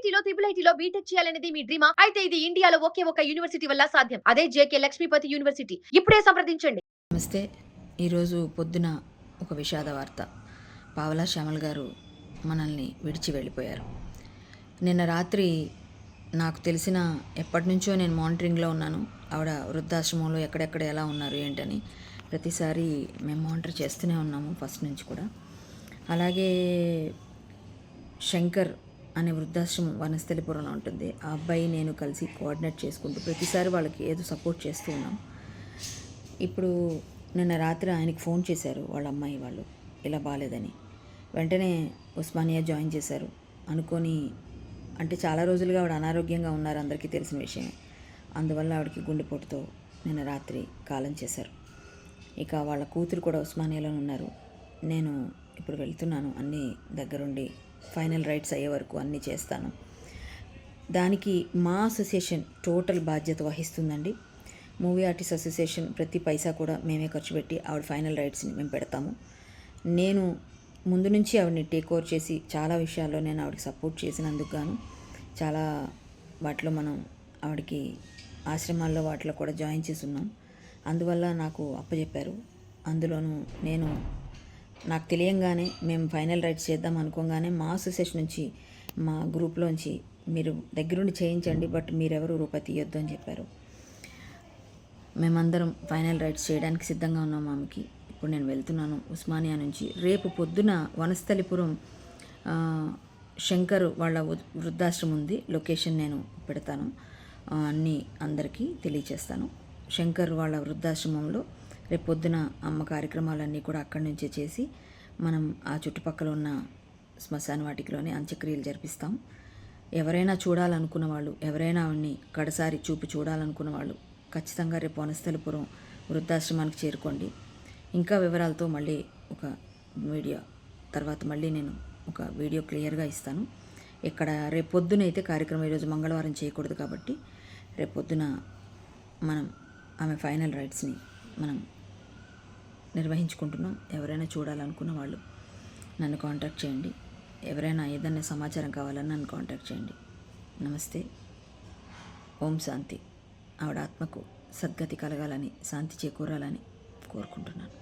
ఐఐటీలో ఐఐటీలో BTech చేయాలనేది మీ డ్రీమా? అయితే ఇది ఇండియాలో ఒకే ఒక యూనివర్సిటీ వల్ల సాధ్యం. అదే జేకే లక్ష్మీపతి యూనివర్సిటీ. ఇప్పుడే సంప్రదించండి. నమస్తే. ఈరోజు పొద్దున ఒక విషాద వార్త. పావలా శ్యామల్ గారు మనల్ని విడిచి వెళ్ళిపోయారు. నిన్న రాత్రి నాకు తెలిసిన ఎప్పటినుంచో నేను మానిటరింగ్లో ఉన్నాను. ఆవిడ వృద్ధాశ్రమంలో ఎక్కడెక్కడ ఎలా ఉన్నారు ఏంటని ప్రతిసారి మేము మానిటర్ చేస్తూనే ఉన్నాము ఫస్ట్ నుంచి కూడా. అలాగే శంకర్ అనే వృద్ధాశ్రమం వనస్థలిపురంలో ఉంటుంది. ఆ అబ్బాయి నేను కలిసి కోఆర్డినేట్ చేసుకుంటూ ప్రతిసారి వాళ్ళకి ఏదో సపోర్ట్ చేస్తూ ఉన్నాం. ఇప్పుడు నిన్న రాత్రి ఆయనకి ఫోన్ చేశారు వాళ్ళ అమ్మాయి వాళ్ళు, ఇలా బాగాలేదని. వెంటనే ఉస్మానియా జాయిన్ చేశారు. అనుకొని అంటే చాలా రోజులుగా ఆవిడ అనారోగ్యంగా ఉన్నారు, అందరికీ తెలిసిన విషయమే. అందువల్ల ఆవిడకి గుండెపోటుతో నిన్న రాత్రి కాలం చేశారు. ఇక వాళ్ళ కూతురు కూడా ఉస్మానియాలోనే ఉన్నారు. నేను ఇప్పుడు వెళ్తున్నాను, అన్నీ దగ్గరుండి ఫైనల్ రైట్స్ అయ్యే వరకు అన్నీ చేస్తాను. దానికి మా అసోసియేషన్ టోటల్ బాధ్యత వహిస్తుందండి. మూవీ ఆర్టిస్ట్ అసోసియేషన్ ప్రతి పైసా కూడా మేమే ఖర్చు పెట్టి ఆవిడ ఫైనల్ రైట్స్ని మేము పెడతాము. నేను ముందు నుంచి ఆవిడని టేక్ ఓవర్ చేసి చాలా విషయాల్లో నేను ఆవిడకి సపోర్ట్ చేసినందుకు గాను చాలా వాటిలో మనం ఆవిడకి ఆశ్రమాల్లో వాటిలో కూడా జాయిన్ చేసి ఉన్నాం. అందువల్ల నాకు అప్పచెప్పారు. అందులోనూ నేను నాకు తెలియంగానే మేము ఫైనల్ రైట్స్ చేద్దాం అనుకోగానే మా అసోసియేషన్ నుంచి మా గ్రూప్లోంచి మీరు దగ్గరుండి చేయించండి, బట్ మీరెవరు రూపాయి తీయొద్దు అని చెప్పారు. మేమందరం ఫైనల్ రైట్స్ చేయడానికి సిద్ధంగా ఉన్నాం ఆమెకి. ఇప్పుడు నేను వెళ్తున్నాను ఉస్మానియా నుంచి. రేపు పొద్దున వనస్థలిపురం శంకర్ వాళ్ళ వృద్ధాశ్రమం ఉంది, లొకేషన్ నేను పెడతాను, అన్నీ అందరికీ తెలియచేస్తాను. శంకర్ వాళ్ళ వృద్ధాశ్రమంలో రేపు పొద్దున అమ్మ కార్యక్రమాలన్నీ కూడా అక్కడి నుంచే చేసి మనం ఆ చుట్టుపక్కల ఉన్న శ్మశాన వాటికలోనే అంత్యక్రియలు జరిపిస్తాం. ఎవరైనా చూడాలనుకున్న వాళ్ళు, ఎవరైనా ఆవిడ్ని కడసారి చూపి చూడాలనుకున్న వాళ్ళు ఖచ్చితంగా రేపు వనస్థలిపురం వృద్ధాశ్రమానికి చేరుకోండి. ఇంకా వివరాలతో మళ్ళీ ఒక వీడియో తర్వాత మళ్ళీ నేను ఒక వీడియో క్లియర్గా ఇస్తాను. ఇక్కడ రేపు పొద్దున అయితే కార్యక్రమం ఈరోజు మంగళవారం చేయకూడదు కాబట్టి రేపు పొద్దున మనం ఆమె ఫైనల్ రైట్స్ని మనం నిర్వహించుకుంటున్నాం. ఎవరైనా చూడాలనుకున్న వాళ్ళు నన్ను కాంటాక్ట్ చేయండి. ఎవరైనా ఏదైనా సమాచారం కావాలని నన్ను కాంటాక్ట్ చేయండి. నమస్తే. ఓం శాంతి. ఆవిడ ఆత్మకు సద్గతి కలగాలని, శాంతి చేకూరాలని కోరుకుంటున్నాను.